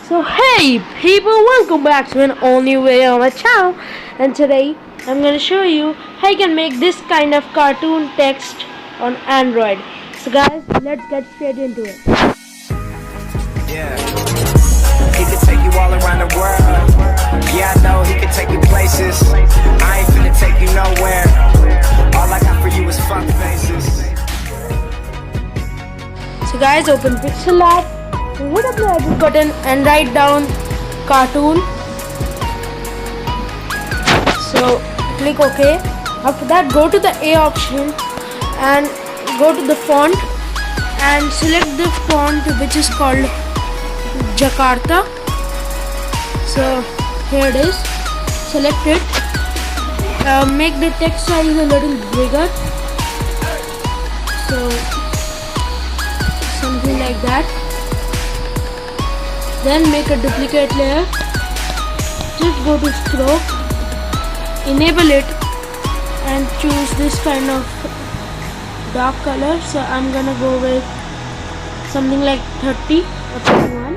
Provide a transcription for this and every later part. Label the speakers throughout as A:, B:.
A: So hey people, welcome back to an all new video on my channel, and today I'm going to show you how you can make this kind of cartoon text on Android. So guys, let's get straight into it.
B: Yeah, he can take you all around the world. Yeah, I know he can take you places. I ain't finna take you nowhere. All I got for you is fuck faces.
A: So guys, open PixelLab, hit up the edit button and write down cartoon. So click OK. After that, go to the A option and go to the font and select the font which is called Jakarta. So here it is. Select it. Make the text size a little bigger. So something like that. Then make a duplicate layer. Just go to stroke, enable it, and choose this kind of dark color. So I'm gonna go with something like 30 or 31.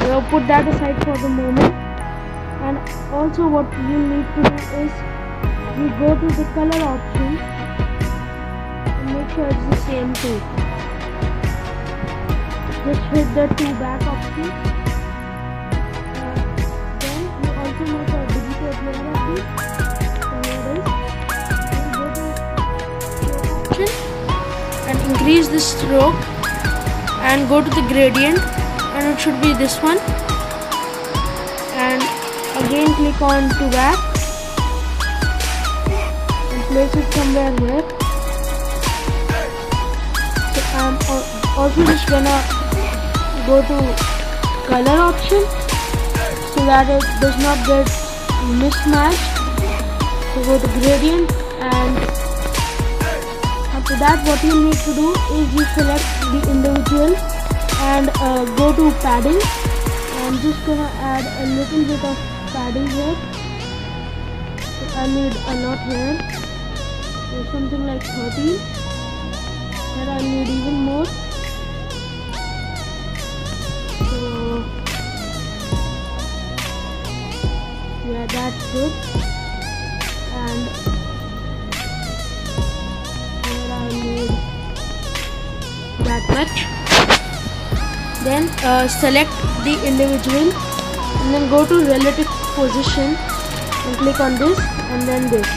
A: So put that aside for the moment. And also what you need to do is you go to the color option and make sure it's the same too. Just hit the two back option. Then you also make a duplicate layer of this. So here it is. Then go to stroke option and increase the stroke and go to the gradient, and it should be this one. And again click on to back and place it somewhere here. So I'm also just gonna go to color option so that it does not get mismatched. So go to gradient, and after that what you need to do is you select the individual and go to padding. I'm just gonna add a little bit of padding here. So I need a lot here. So something like 13. Here I need even more. So yeah, that's good. And here I need that much. Then select the individual and then go to relative position and click on this and then this.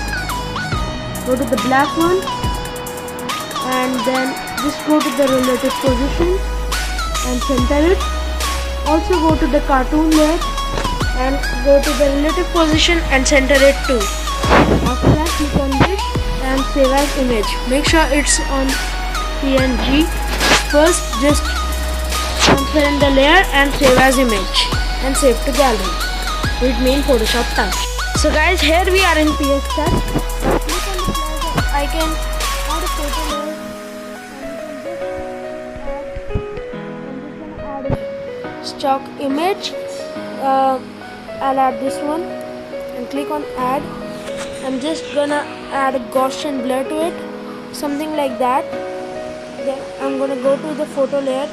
A: Go to the black one and then just go to the relative position and center it. Also go to the cartoon layer and go to the relative position and center it too. After that, click on this and save as image. Make sure it's on PNG. First, just transfer in the layer and save as image and save to gallery. It means Photoshop Touch. So guys, here we are in PS Touch. Now click on the plus icon, add a photo layer, and I'm just gonna add a stock image. I'll add this one and click on add. I'm just gonna add a Gaussian blur to it, something like that. Then I'm gonna go to the photo layer.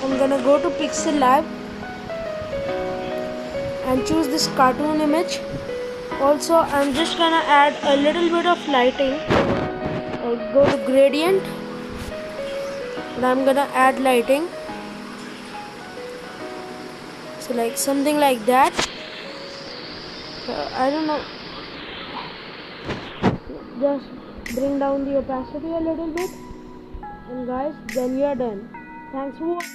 A: I'm gonna go to PixelLab and choose this cartoon image. Also, I'm just gonna add a little bit of lighting. Go to gradient and I'm gonna add lighting. So like something like that. I don't know. Just bring down the opacity a little bit. And guys, then you are done. Thanks for watching.